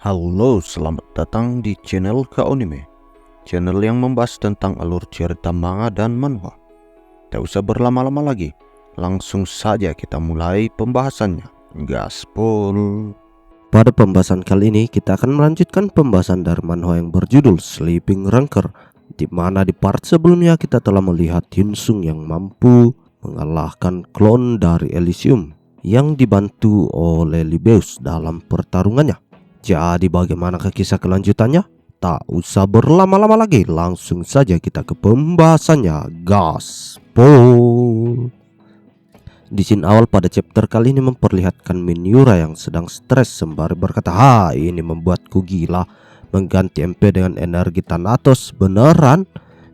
Halo, selamat datang di channel Kaonime, channel yang membahas tentang alur cerita manga dan manhwa. Tak usah berlama-lama lagi, langsung saja kita mulai pembahasannya. Gaspol. Pada pembahasan kali ini kita akan melanjutkan pembahasan dari manhwa yang berjudul Sleeping Ranker, di mana di part sebelumnya kita telah melihat Hyunsung yang mampu mengalahkan klon dari Elysium yang dibantu oleh Libeus dalam pertarungannya. Jadi bagaimanakah kisah kelanjutannya? Tak usah berlama-lama lagi, langsung saja kita ke pembahasannya. Gaspol. Di scene awal pada chapter kali ini memperlihatkan Miniura yang sedang stres sembari berkata, ini membuatku gila, mengganti MP dengan energi Thanatos beneran?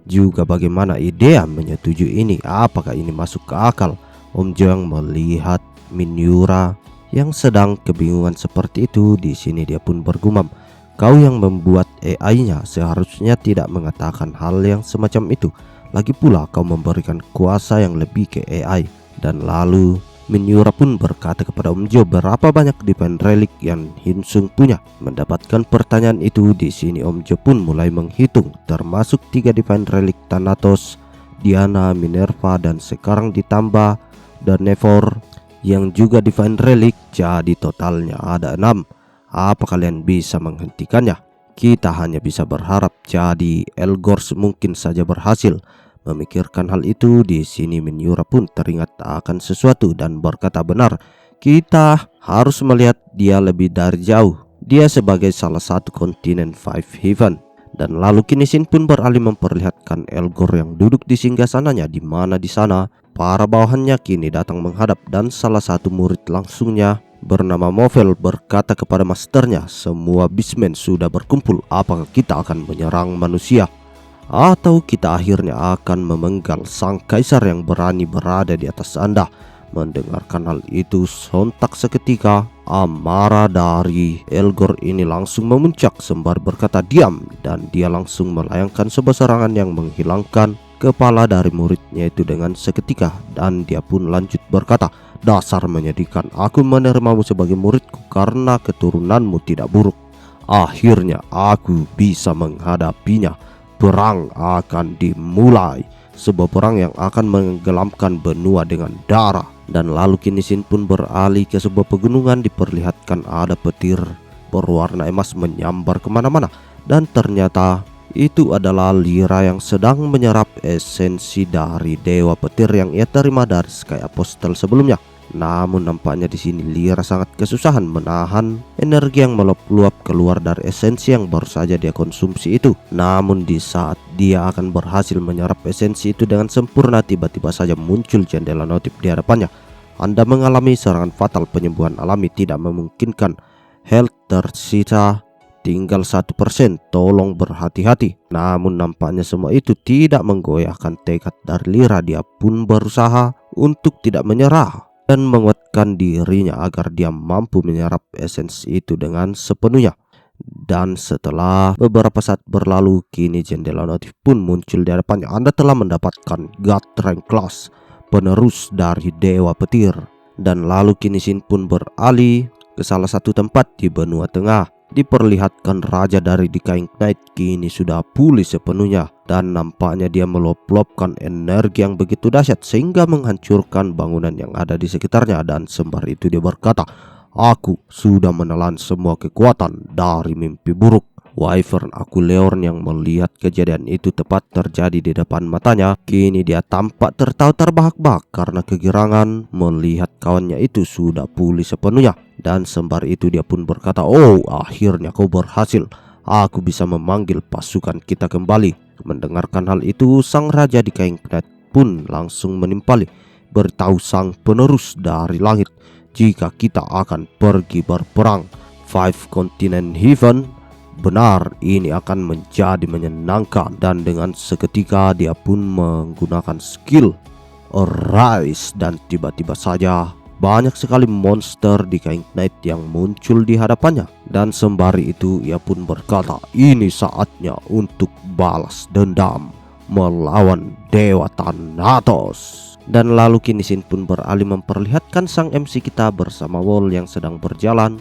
Juga bagaimana Idea menyetujui ini? Apakah ini masuk ke akal? Om Jo yang melihat Miniura yang sedang kebingungan seperti itu, di sini dia pun bergumam, kau yang membuat AI-nya seharusnya tidak mengatakan hal yang semacam itu. Lagi pula kau memberikan kuasa yang lebih ke AI. Dan lalu Miniura pun berkata kepada Om Jo, berapa banyak divine relic yang Hyunsung punya? Mendapatkan pertanyaan itu, di sini Om Jo pun mulai menghitung, termasuk 3 divine relic Thanatos, Diana, Minerva, dan sekarang ditambah Danevor yang juga divine relic, jadi totalnya ada 6. Apa kalian bisa menghentikannya? Kita hanya bisa berharap. Jadi Elgors mungkin saja berhasil. Memikirkan hal itu, di sini Miniura pun teringat akan sesuatu dan berkata, benar, kita harus melihat dia lebih dari jauh. Dia sebagai salah satu kontinen Five Heaven. Dan lalu kini Shin pun beralih memperlihatkan Elgor yang duduk di singgasananya, di mana di sana para bawahannya kini datang menghadap, dan salah satu murid langsungnya bernama Movel berkata kepada masternya, semua beastmen sudah berkumpul, apakah kita akan menyerang manusia? Atau kita akhirnya akan memenggal sang kaisar yang berani berada di atas Anda? Mendengarkan hal itu, sontak seketika amarah dari Elgor ini langsung memuncak sembari berkata diam, dan dia langsung melayangkan sebuah serangan yang menghilangkan kepala dari muridnya itu dengan seketika. Dan dia pun lanjut berkata, dasar menyedihkan, aku menerimamu sebagai muridku karena keturunanmu tidak buruk. Akhirnya aku bisa menghadapinya. Perang akan dimulai, sebuah perang yang akan menggelamkan benua dengan darah. Dan lalu kini Shin pun beralih ke sebuah pegunungan, diperlihatkan ada petir berwarna emas menyambar kemana-mana. Dan ternyata itu adalah Lyra yang sedang menyerap esensi dari dewa petir yang ia terima dari Sky Apostle sebelumnya. Namun nampaknya di sini Lyra sangat kesusahan menahan energi yang meluap-luap keluar dari esensi yang baru saja dia konsumsi itu. Namun di saat dia akan berhasil menyerap esensi itu dengan sempurna, tiba-tiba saja muncul jendela notif di hadapannya. Anda mengalami serangan fatal, penyembuhan alami tidak memungkinkan. Health tersisa tinggal 1%, tolong berhati-hati. Namun nampaknya semua itu tidak menggoyahkan tekad dari Lyra. Dia pun berusaha untuk tidak menyerah dan menguatkan dirinya agar dia mampu menyerap esensi itu dengan sepenuhnya. Dan setelah beberapa saat berlalu, kini jendela notif pun muncul di hadapannya. Anda telah mendapatkan God Rank Class, penerus dari Dewa Petir. Dan lalu kini Shin pun beralih ke salah satu tempat di benua tengah. Diperlihatkan raja dari Decaying Knight kini sudah pulih sepenuhnya, dan nampaknya dia meluap-luapkan energi yang begitu dahsyat sehingga menghancurkan bangunan yang ada di sekitarnya. Dan sembari itu dia berkata, aku sudah menelan semua kekuatan dari mimpi buruk. Wyvern Akuleorn yang melihat kejadian itu tepat terjadi di depan matanya, kini dia tampak tertawa terbahak-bahak karena kegirangan melihat kawannya itu sudah pulih sepenuhnya. Dan sembari itu dia pun berkata, oh, akhirnya kau berhasil, aku bisa memanggil pasukan kita kembali. Mendengarkan hal itu, sang raja di Decaying Knight pun langsung menimpali, beritahu sang penerus dari langit jika kita akan pergi berperang. Five Continent Heaven, benar, ini akan menjadi menyenangkan. Dan dengan seketika dia pun menggunakan skill Arise, dan tiba-tiba saja banyak sekali monster di Decaying Knight yang muncul di hadapannya. Dan sembari itu ia pun berkata, ini saatnya untuk balas dendam melawan Dewa Thanatos. Dan lalu kini Shin pun beralih memperlihatkan sang MC kita bersama Wall yang sedang berjalan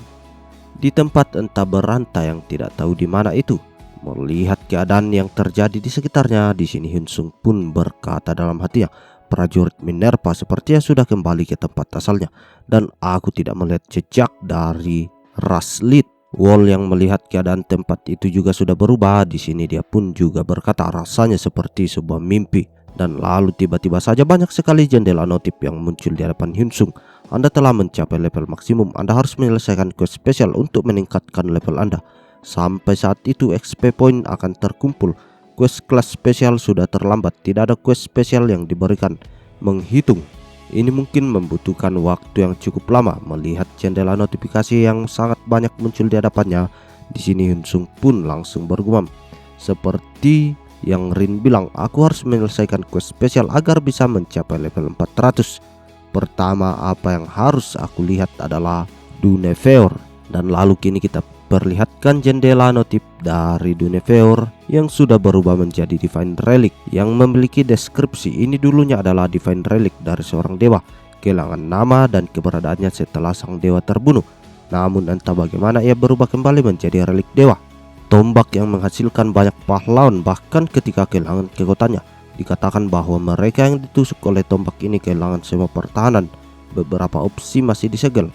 di tempat entah berantai yang tidak tahu di mana itu. Melihat keadaan yang terjadi di sekitarnya, di sini Hyun Sung pun berkata dalam hatinya, prajurit Minerva sepertinya sudah kembali ke tempat asalnya, dan aku tidak melihat jejak dari Raslit. Wall yang melihat keadaan tempat itu juga sudah berubah. Di sini dia pun juga berkata rasanya seperti sebuah mimpi. Dan lalu tiba-tiba saja banyak sekali jendela notif yang muncul di hadapan Hyun Sung. Anda telah mencapai level maksimum. Anda harus menyelesaikan quest spesial untuk meningkatkan level Anda. Sampai saat itu XP point akan terkumpul. Quest kelas spesial sudah terlambat. Tidak ada quest spesial yang diberikan. Menghitung. Ini mungkin membutuhkan waktu yang cukup lama. Melihat jendela notifikasi yang sangat banyak muncul di hadapannya, di sini Hyun Sung pun langsung bergumam. Seperti yang Rin bilang, aku harus menyelesaikan quest spesial agar bisa mencapai level 400. Pertama apa yang harus aku lihat adalah Dunefeur. Dan lalu kini kita perlihatkan jendela notif dari Dunefeur yang sudah berubah menjadi Divine Relic yang memiliki deskripsi. Ini dulunya adalah Divine Relic dari seorang dewa, kehilangan nama dan keberadaannya setelah sang dewa terbunuh. Namun entah bagaimana ia berubah kembali menjadi relik dewa. Tombak yang menghasilkan banyak pahlawan bahkan ketika kehilangan kekuatannya. Dikatakan bahwa mereka yang ditusuk oleh tombak ini kehilangan semua pertahanan. Beberapa opsi masih disegel.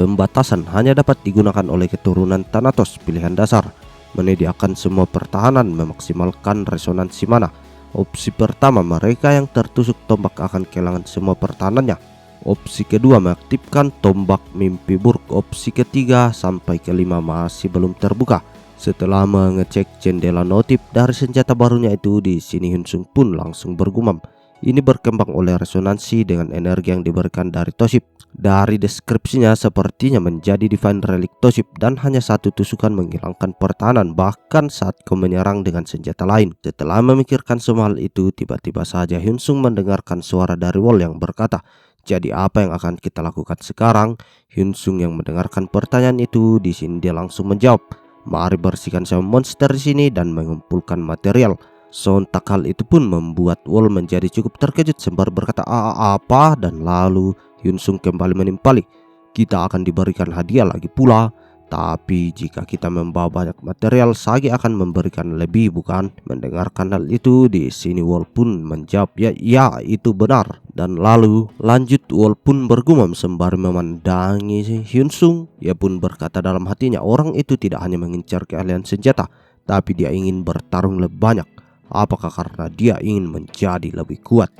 Pembatasan hanya dapat digunakan oleh keturunan Thanatos pilihan dasar. Menyediakan semua pertahanan, memaksimalkan resonansi mana. Opsi pertama, mereka yang tertusuk tombak akan kehilangan semua pertahanannya. Opsi kedua, mengaktifkan tombak mimpi buruk. Opsi ketiga sampai kelima masih belum terbuka. Setelah mengecek jendela notif dari senjata barunya itu, di sini Hyun Sung pun langsung bergumam. Ini berkembang oleh resonansi dengan energi yang diberikan dari Toship. Dari deskripsinya sepertinya menjadi Divine Relic Toship dan hanya satu tusukan menghilangkan pertahanan bahkan saat kau menyerang dengan senjata lain. Setelah memikirkan semua hal itu, tiba-tiba saja Hyun Sung mendengarkan suara dari Wall yang berkata, jadi apa yang akan kita lakukan sekarang? Hyun Sung yang mendengarkan pertanyaan itu, di sini dia langsung menjawab, mari bersihkan semua monster di sini dan mengumpulkan material. Sontak hal itu pun membuat Wall menjadi cukup terkejut sembari berkata apa, dan lalu Hyun Sung kembali menimpali, kita akan diberikan hadiah lagi pula. Tapi jika kita membawa banyak material, Sage akan memberikan lebih, bukan? Mendengarkan hal itu, di sini Wall pun menjawab, ya itu benar. Dan lalu lanjut Wall pun bergumam sembari memandangi Hyun Sung. Ia pun berkata dalam hatinya, orang itu tidak hanya mengincar keahlian senjata, tapi dia ingin bertarung lebih banyak. Apakah karena dia ingin menjadi lebih kuat?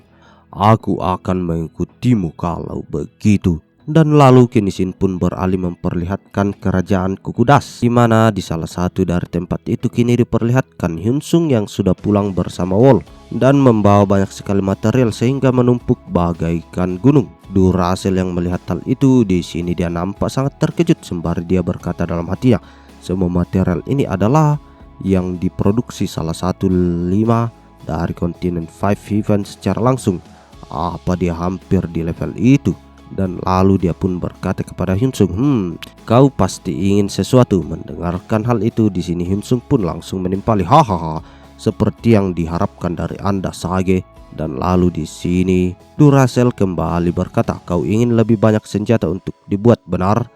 Aku akan mengikutimu kalau begitu. Dan lalu kini Shin pun beralih memperlihatkan kerajaan Kukudas, di mana di salah satu dari tempat itu kini diperlihatkan Hyun Sung yang sudah pulang bersama Wall dan membawa banyak sekali material sehingga menumpuk bagaikan gunung. Duracell yang melihat hal itu, di sini dia nampak sangat terkejut sembari dia berkata dalam hatinya, semua material ini adalah yang diproduksi salah satu 5 dari kontinen 5 Heaven secara langsung. Apa dia hampir di level itu? Dan lalu dia pun berkata kepada Hyun Sung, kau pasti ingin sesuatu. Mendengarkan hal itu, di sini Hyun Sung pun langsung menimpali, hahaha, seperti yang diharapkan dari Anda, Sage. Dan lalu di sini Duracell kembali berkata, kau ingin lebih banyak senjata untuk dibuat, benar?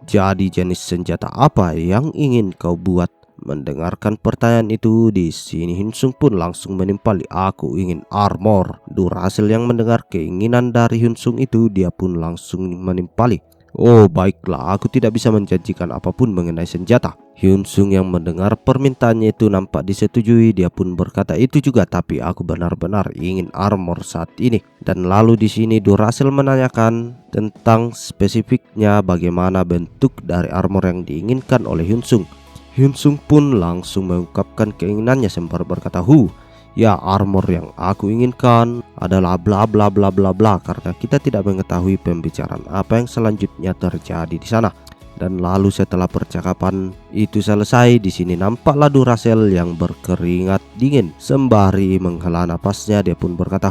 Jadi jenis senjata apa yang ingin kau buat? Mendengarkan pertanyaan itu, di sini Hyun Sung pun langsung menimpali, aku ingin armor. Duracell yang mendengar keinginan dari Hyun Sung itu, dia pun langsung menimpali, oh baiklah, aku tidak bisa menjanjikan apapun mengenai senjata. Hyun Sung yang mendengar permintaannya itu nampak disetujui. Dia pun berkata, itu juga, tapi aku benar-benar ingin armor saat ini. Dan lalu di sini Duracell menanyakan tentang spesifiknya bagaimana bentuk dari armor yang diinginkan oleh Hyun Sung. Hyun Sung pun langsung mengungkapkan keinginannya sembari berkata, ya armor yang aku inginkan adalah bla bla bla bla bla, karena kita tidak mengetahui pembicaraan apa yang selanjutnya terjadi di sana. Dan lalu setelah percakapan itu selesai, di sini nampaklah Duracell yang berkeringat dingin sembari menghela napasnya. Dia pun berkata,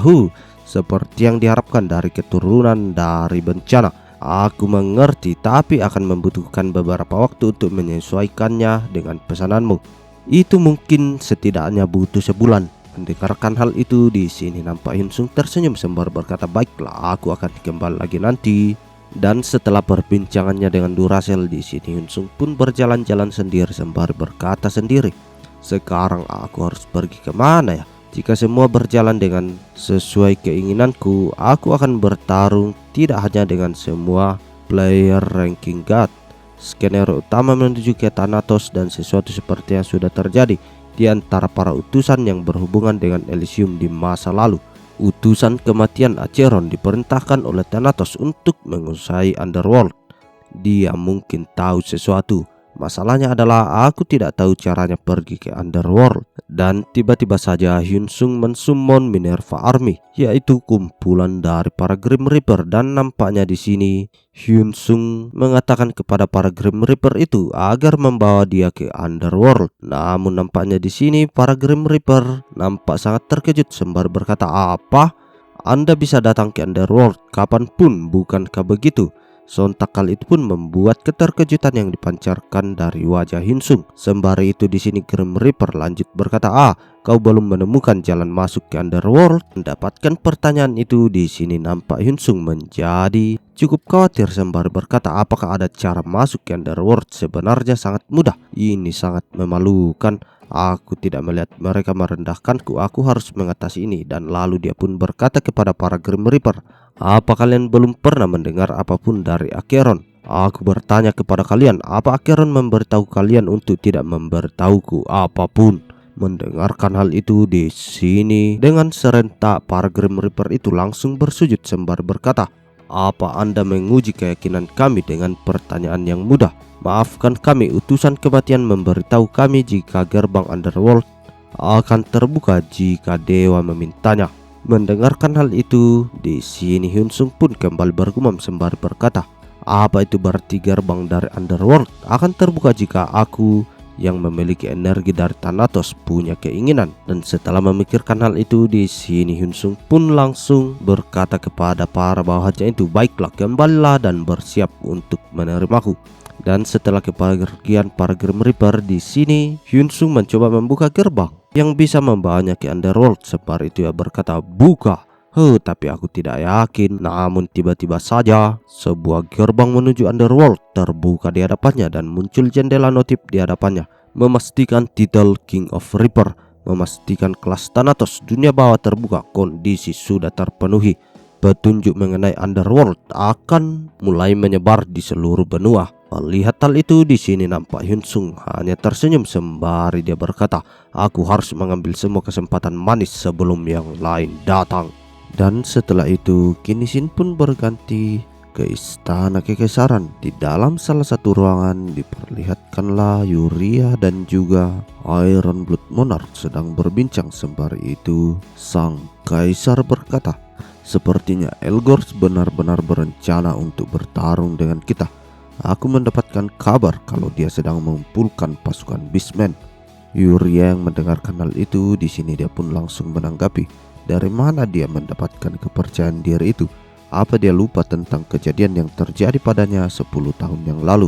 seperti yang diharapkan dari keturunan dari bencana. Aku mengerti, tapi akan membutuhkan beberapa waktu untuk menyesuaikannya dengan pesananmu. Itu mungkin setidaknya butuh sebulan. Mendengarkan hal itu, di sini nampak Hyun Sung tersenyum sembari berkata, baiklah, aku akan kembali lagi nanti. Dan setelah perbincangannya dengan Duracell, di sini Hyunsung pun berjalan-jalan sendiri sembari berkata sendiri, sekarang aku harus pergi kemana ya? Jika semua berjalan dengan sesuai keinginanku, aku akan bertarung tidak hanya dengan semua player ranking God. Skenario utama menuju ke Thanatos dan sesuatu seperti yang sudah terjadi di antara para utusan yang berhubungan dengan Elysium di masa lalu. Utusan kematian Acheron diperintahkan oleh Thanatos untuk menguasai Underworld. Dia mungkin tahu sesuatu. Masalahnya adalah aku tidak tahu caranya pergi ke Underworld. Dan tiba-tiba saja Hyunsung mensummon Minerva Army, yaitu kumpulan dari para Grim Reaper. Dan nampaknya di sini Hyunsung mengatakan kepada para Grim Reaper itu agar membawa dia ke Underworld. Namun nampaknya di sini para Grim Reaper nampak sangat terkejut sembari berkata, apa? Anda bisa datang ke Underworld kapanpun, bukankah begitu? Sontak hal itu pun membuat keterkejutan yang dipancarkan dari wajah Hyunsung. Sembari itu di sini Grim Reaper lanjut berkata, kau belum menemukan jalan masuk ke Underworld? Mendapatkan pertanyaan itu, di sini nampak Hyunsung menjadi cukup khawatir sembari berkata, apakah ada cara masuk ke Underworld? Sebenarnya sangat mudah. Ini sangat memalukan. Aku tidak melihat mereka merendahkanku. Aku harus mengatasi ini. Dan lalu dia pun berkata kepada para Grim Reaper, apa kalian belum pernah mendengar apapun dari Acheron? Aku bertanya kepada kalian, apa Acheron memberitahu kalian untuk tidak memberitahuku apapun? Mendengarkan hal itu, di sini dengan serentak para Grim Reaper itu langsung bersujud sembari berkata, apa Anda menguji keyakinan kami dengan pertanyaan yang mudah? Maafkan kami, utusan kematian memberitahu kami jika gerbang Underworld akan terbuka jika dewa memintanya. Mendengarkan hal itu, di sini Hyunsung pun kembali bergumam sembari berkata, apa itu berarti gerbang dari Underworld akan terbuka jika aku yang memiliki energi dari Thanatos punya keinginan? Dan setelah memikirkan hal itu, di sini Hyunsung pun langsung berkata kepada para bawahannya itu, baiklah, kembalilah dan bersiap untuk menerimaku. Dan setelah kepergian para Grim Reaper, di sini Hyunsung mencoba membuka gerbang yang bisa membawanya ke Underworld. Sembari itu ia berkata, buka. Tapi aku tidak yakin. Namun tiba-tiba saja sebuah gerbang menuju Underworld terbuka di hadapannya dan muncul jendela notif di hadapannya, memastikan titel King of Reaper, memastikan kelas Thanatos dunia bawah terbuka. Kondisi sudah terpenuhi. Petunjuk mengenai Underworld akan mulai menyebar di seluruh benua. Melihat hal itu, di sini nampak Hyunsung hanya tersenyum sembari dia berkata, aku harus mengambil semua kesempatan manis sebelum yang lain datang. Dan setelah itu kini scene pun berganti ke istana kekaisaran. Di dalam salah satu ruangan diperlihatkanlah Yuria dan juga Iron Blood Monarch sedang berbincang. Sembari itu sang kaisar berkata, sepertinya Elgors benar-benar berencana untuk bertarung dengan kita. Aku mendapatkan kabar kalau dia sedang mengumpulkan pasukan Beastmen. Yuria yang mendengarkan hal itu, di sini dia pun langsung menanggapi, dari mana dia mendapatkan kepercayaan diri itu? Apa dia lupa tentang kejadian yang terjadi padanya 10 tahun yang lalu?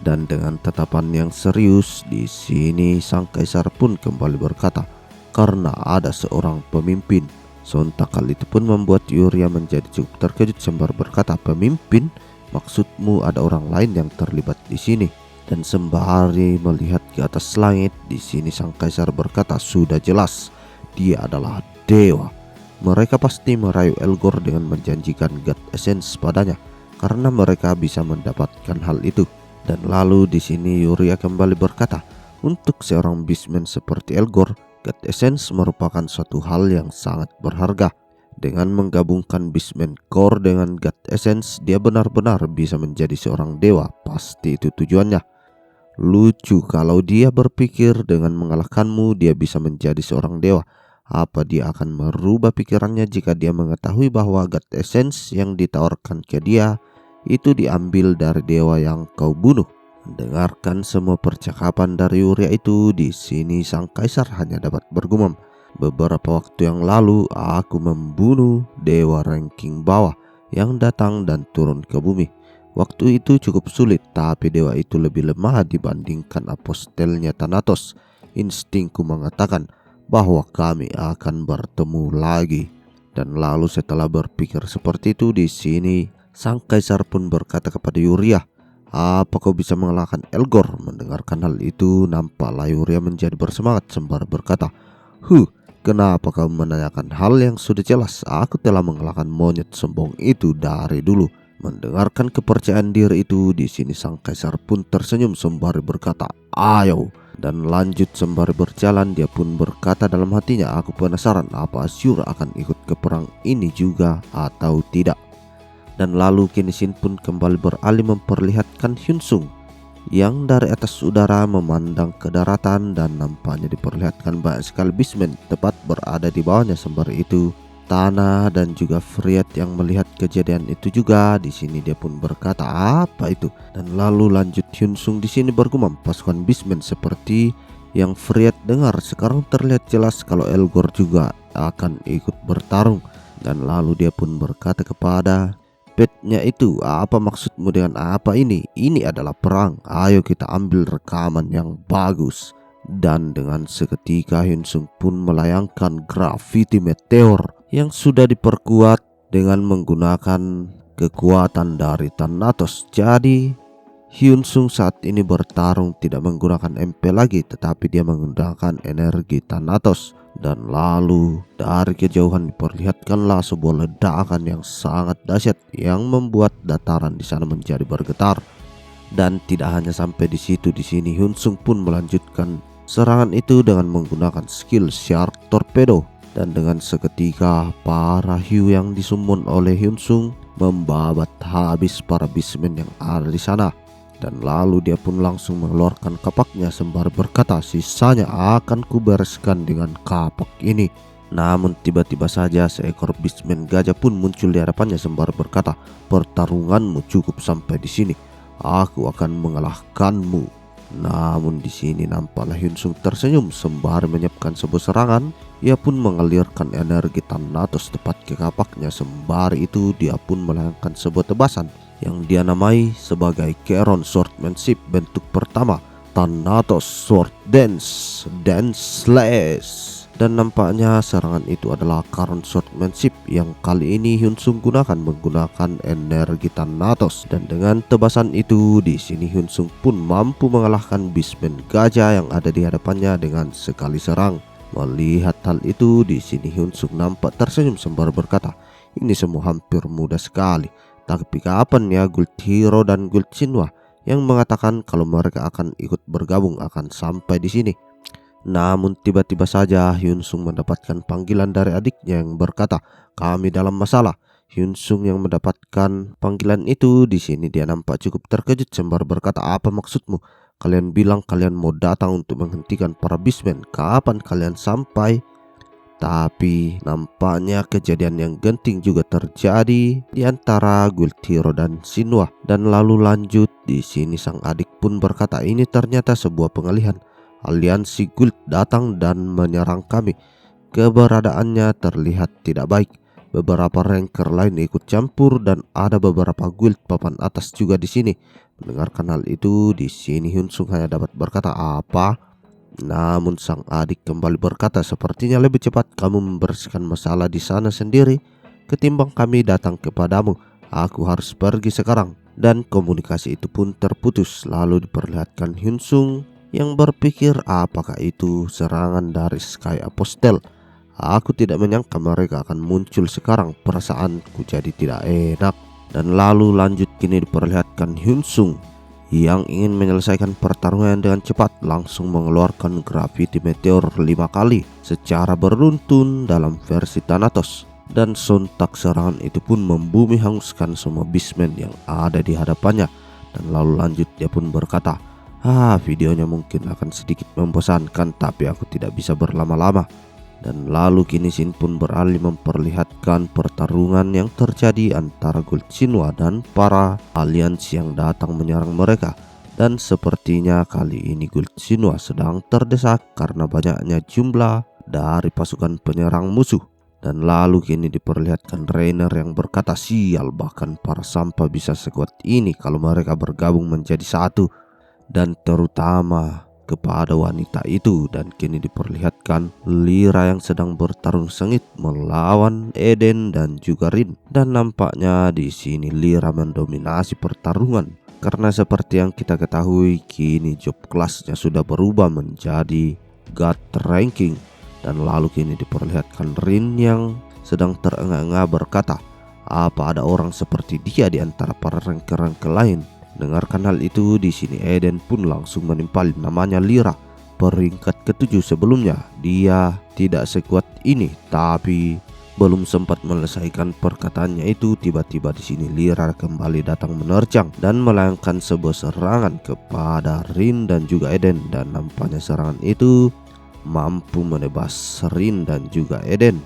Dan dengan tatapan yang serius, di sini sang kaisar pun kembali berkata, karena ada seorang pemimpin. Sontak hal itu pun membuat Yuria menjadi cukup terkejut sembari berkata, pemimpin? Maksudmu ada orang lain yang terlibat di sini? Dan sembari melihat ke atas langit, di sini sang kaisar berkata, sudah jelas dia adalah dewa. Mereka pasti merayu Elgor dengan menjanjikan God Essence padanya, karena mereka bisa mendapatkan hal itu. Dan lalu di sini Yuria kembali berkata, untuk seorang Beastman seperti Elgor, God Essence merupakan suatu hal yang sangat berharga. Dengan menggabungkan Beastman Core dengan God Essence, dia benar-benar bisa menjadi seorang dewa. Pasti itu tujuannya. Lucu kalau dia berpikir dengan mengalahkanmu dia bisa menjadi seorang dewa. Apa dia akan merubah pikirannya jika dia mengetahui bahwa God Essence yang ditawarkan ke dia itu diambil dari dewa yang kau bunuh? Mendengarkan semua percakapan dari Yuria itu, di sini sang kaisar hanya dapat bergumam, beberapa waktu yang lalu aku membunuh dewa ranking bawah yang datang dan turun ke bumi. Waktu itu cukup sulit, tapi dewa itu lebih lemah dibandingkan apostelnya Thanatos. Instingku mengatakan bahwa kami akan bertemu lagi. Dan lalu setelah berpikir seperti itu, di sini Sang kaisar pun berkata kepada Yuria, "Apa kau bisa mengalahkan Elgor?" Mendengarkan hal itu, nampaklah Yuria menjadi bersemangat sembari berkata, kenapa kau menanyakan hal yang sudah jelas? Aku telah mengalahkan monyet sombong itu dari dulu." Mendengarkan kepercayaan diri itu, di sini sang kaisar pun tersenyum sembari berkata, "Ayo." Dan lanjut sembari berjalan, dia pun berkata dalam hatinya, "Aku penasaran apa Asyura akan ikut ke perang ini juga atau tidak." Dan lalu kini Shin pun kembali beralih memperlihatkan Hyunsung yang dari atas udara memandang ke daratan, dan nampaknya diperlihatkan banyak sekali bismen tepat berada di bawahnya. Sembari itu Tana dan juga Friet yang melihat kejadian itu juga. Di sini dia pun berkata, "Apa itu?" Dan lalu lanjut Hyunsung di sini bergumam, "Pasukan bismen seperti yang Friet dengar sekarang terlihat jelas kalau Elgor juga akan ikut bertarung." Dan lalu dia pun berkata kepada petnya itu, "Apa maksudmu dengan apa ini? Ini adalah perang. Ayo kita ambil rekaman yang bagus." Dan dengan seketika Hyunsung pun melayangkan Gravity Meteor yang sudah diperkuat dengan menggunakan kekuatan dari Thanatos. Jadi Hyunsung saat ini bertarung tidak menggunakan MP lagi, tetapi dia menggunakan energi Thanatos. Dan lalu dari kejauhan diperlihatkanlah sebuah ledakan yang sangat dahsyat yang membuat dataran di sana menjadi bergetar. Dan tidak hanya sampai di situ, di sini Hyunsung pun melanjutkan serangan itu dengan menggunakan skill Shark Torpedo. Dan dengan seketika para hiu yang disummon oleh Hyunsung membabat habis para bismen yang ada di sana. Dan lalu dia pun langsung mengeluarkan kapaknya sembari berkata, "Sisanya akan kubereskan dengan kapak ini." Namun tiba-tiba saja seekor bismen gajah pun muncul di hadapannya sembari berkata, "Pertarunganmu cukup sampai di sini. Aku akan mengalahkanmu." Namun di sini nampaklah Hyunsung tersenyum sembari menyiapkan sebuah serangan. Ia pun mengalirkan energi Thanatos tepat ke kapaknya. Sembari itu dia pun melayangkan sebuah tebasan yang dia namai sebagai Keron Swordsmanship bentuk pertama, Thanatos Sword Dance Slash. Dan nampaknya serangan itu adalah Keron Swordsmanship yang kali ini Hyunsung gunakan menggunakan energi Thanatos. Dan dengan tebasan itu, di sini Hyunsung pun mampu mengalahkan bismen gajah yang ada di hadapannya dengan sekali serang. Melihat hal itu, di sini Hyunsung nampak tersenyum sembari berkata, "Ini semua hampir mudah sekali. Tapi kapan ya Gold Hero dan Gold Shinwa yang mengatakan kalau mereka akan ikut bergabung akan sampai di sini?" Namun tiba-tiba saja Hyunsung mendapatkan panggilan dari adiknya yang berkata, "Kami dalam masalah." Hyunsung yang mendapatkan panggilan itu, di sini dia nampak cukup terkejut sembari berkata, "Apa maksudmu? Kalian bilang kalian mau datang untuk menghentikan para bismen. Kapan kalian sampai?" Tapi nampaknya kejadian yang genting juga terjadi di antara Gold Hero dan Shinwa. Dan lalu lanjut di sini sang adik pun berkata, "Ini ternyata sebuah pengalihan. Aliansi Gold datang dan menyerang kami. Keberadaannya terlihat tidak baik. Beberapa ranker lain ikut campur dan ada beberapa guild papan atas juga di sini." Mendengarkan hal itu, di sini Hyunsung hanya dapat berkata, "Apa?" Namun sang adik kembali berkata, "Sepertinya lebih cepat kamu membersihkan masalah di sana sendiri ketimbang kami datang kepadamu. Aku harus pergi sekarang." Dan komunikasi itu pun terputus. Lalu diperlihatkan Hyunsung yang berpikir, apakah itu serangan dari Sky Apostle? Aku tidak menyangka mereka akan muncul sekarang. Perasaanku jadi tidak enak. Dan lalu lanjut kini diperlihatkan Hyunsung yang ingin menyelesaikan pertarungan dengan cepat, langsung mengeluarkan Gravity Meteor 5 kali secara beruntun dalam versi Thanatos. Dan sontak serangan itu pun membumi hanguskan semua bismen yang ada di hadapannya. Dan lalu lanjut dia pun berkata, videonya mungkin akan sedikit membosankan, tapi aku tidak bisa berlama-lama." Dan lalu kini Shin pun beralih memperlihatkan pertarungan yang terjadi antara Gold Shinwa dan para aliansi yang datang menyerang mereka. Dan sepertinya kali ini Gold Shinwa sedang terdesak karena banyaknya jumlah dari pasukan penyerang musuh. Dan lalu kini diperlihatkan Rainer yang berkata, "Sial, bahkan para sampah bisa sekuat ini kalau mereka bergabung menjadi satu." Dan terutama kepada wanita itu, dan kini diperlihatkan Lyra yang sedang bertarung sengit melawan Eden dan juga Rin. Dan nampaknya di sini Lyra mendominasi pertarungan karena seperti yang kita ketahui kini job kelasnya sudah berubah menjadi God ranking. Dan lalu kini diperlihatkan Rin yang sedang terengah-engah berkata, apa ada orang seperti dia di antara para ranker-ranker lain? Dengarkan hal itu, di sini Eden pun langsung menimpali namanya Lyra, peringkat ke-7 sebelumnya. Dia tidak sekuat ini, tapi belum sempat menyelesaikan perkataannya itu, tiba-tiba di sini Lyra kembali datang menerjang dan melayangkan sebuah serangan kepada Rin dan juga Eden. Dan nampaknya serangan itu mampu menebas Rin dan juga Eden.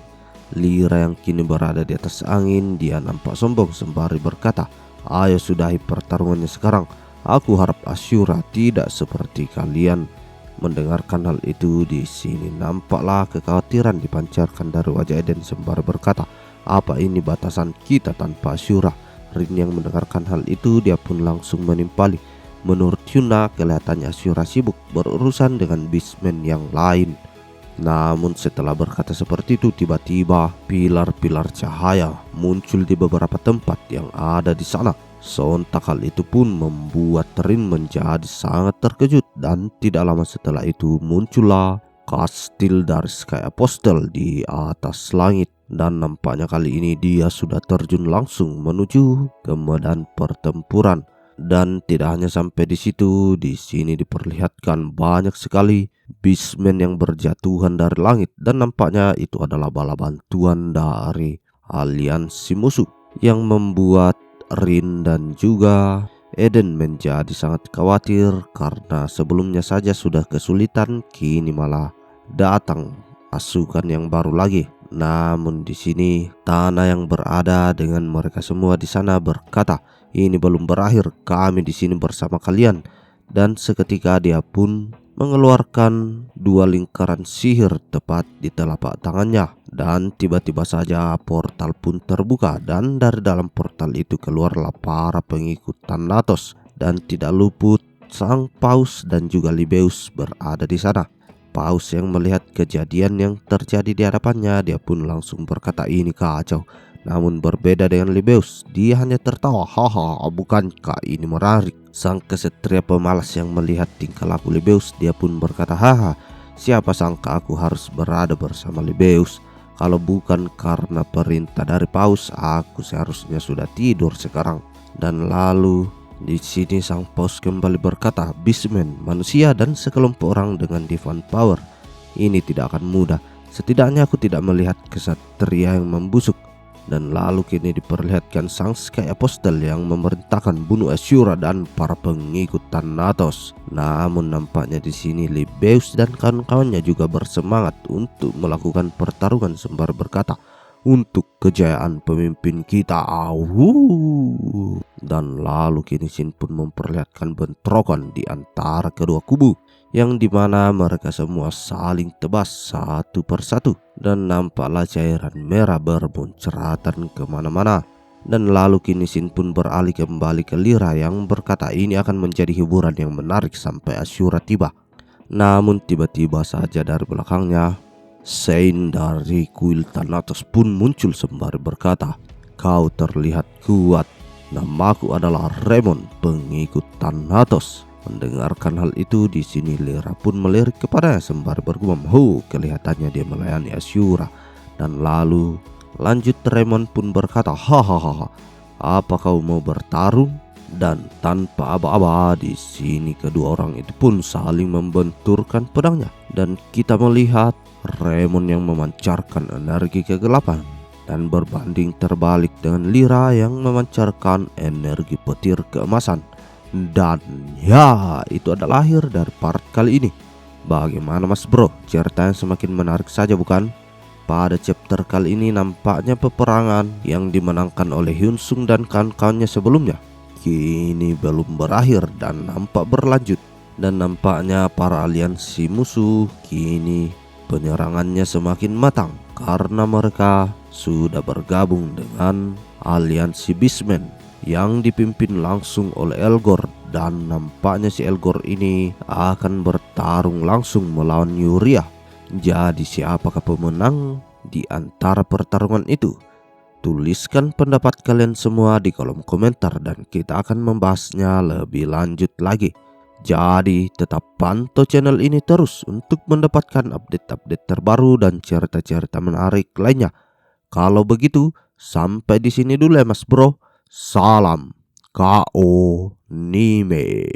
Lyra yang kini berada di atas angin, dia nampak sombong sembari berkata, ayo sudahi pertarungannya sekarang. Aku harap Ashura tidak seperti kalian. Mendengarkan hal itu, di sini nampaklah kekhawatiran dipancarkan dari wajah Eden sembari berkata, apa ini batasan kita tanpa Ashura? Rin yang mendengarkan hal itu, dia pun langsung menimpali. Menurut Yuna, kelihatannya Ashura sibuk berurusan dengan beastman yang lain. Namun setelah berkata seperti itu, tiba-tiba pilar-pilar cahaya muncul di beberapa tempat yang ada di sana. Sontak hal itu pun membuat Rin menjadi sangat terkejut, dan tidak lama setelah itu muncullah kastil dari Sky Apostle di atas langit. Dan nampaknya kali ini dia sudah terjun langsung menuju ke medan pertempuran. Dan tidak hanya sampai di situ, di sini diperlihatkan banyak sekali beastman yang berjatuhan dari langit, dan nampaknya itu adalah bala bantuan dari aliansi musuh yang membuat Rin dan juga Eden menjadi sangat khawatir karena sebelumnya saja sudah kesulitan, kini malah datang pasukan yang baru lagi. Namun di sini Tanah yang berada dengan mereka semua di sana berkata, ini belum berakhir, kami di sini bersama kalian. Dan seketika dia pun mengeluarkan 2 lingkaran sihir tepat di telapak tangannya. Dan tiba-tiba saja portal pun terbuka, dan dari dalam portal itu keluarlah para pengikut Thanatos. Dan tidak luput sang Paus dan juga Libeus berada di sana. Paus yang melihat kejadian yang terjadi di hadapannya, dia pun langsung berkata, ini kacau. Namun berbeda dengan Libeus, dia hanya tertawa, haha, bukankah ini menarik? Sang kesatria pemalas yang melihat tingkah laku Libeus, dia pun berkata, haha, siapa sangka aku harus berada bersama Libeus? Kalau bukan karena perintah dari Paus, aku seharusnya sudah tidur sekarang. Dan lalu di sini sang Paus kembali berkata, beastman, manusia dan sekelompok orang dengan divine power, ini tidak akan mudah. Setidaknya aku tidak melihat kesatria yang membusuk. Dan lalu kini diperlihatkan sang Sky Apostle yang memerintahkan bunuh Ashura dan para pengikut Thanatos. Namun nampaknya di sini Libeus dan kawan-kawannya juga bersemangat untuk melakukan pertarungan sembari berkata, untuk kejayaan pemimpin kita. Dan lalu kini Shin pun memperlihatkan bentrokan di antara kedua kubu, yang dimana mereka semua saling tebas satu persatu. Dan nampaklah cairan merah bermunceratan kemana-mana. Dan lalu kini Shin pun beralih kembali ke Lyra yang berkata, ini akan menjadi hiburan yang menarik sampai Ashura tiba. Namun tiba-tiba saja dari belakangnya Sein dari kuil Thanatos pun muncul sembari berkata, kau terlihat kuat. Namaku adalah Remon, pengikut Thanatos. Mendengarkan hal itu, di sini Lyra pun melirik kepadanya sembari bergumam, kelihatannya dia melayani Ashura. Dan lalu lanjut Remon pun berkata, hahaha, apa kau mau bertarung? Dan tanpa aba-aba, di sini kedua orang itu pun saling membenturkan pedangnya. Dan kita melihat Remon yang memancarkan energi kegelapan dan berbanding terbalik dengan Lyra yang memancarkan energi petir keemasan. Dan ya, itu adalah akhir dari part kali ini. Bagaimana mas bro? Ceritanya semakin menarik saja bukan? Pada chapter kali ini nampaknya peperangan yang dimenangkan oleh Hyunsung dan kawan-kawannya sebelumnya kini belum berakhir dan nampak berlanjut. Dan nampaknya para aliansi musuh kini penyerangannya semakin matang karena mereka sudah bergabung dengan aliansi Beastman yang dipimpin langsung oleh Elgor dan nampaknya si Elgor ini akan bertarung langsung melawan Yuria. Jadi siapakah pemenang di antara pertarungan itu? Tuliskan pendapat kalian semua di kolom komentar dan kita akan membahasnya lebih lanjut lagi. Jadi tetap pantau channel ini terus untuk mendapatkan update-update terbaru dan cerita-cerita menarik lainnya. Kalau begitu, sampai di sini dulu ya Mas Bro. Salam KO Nime.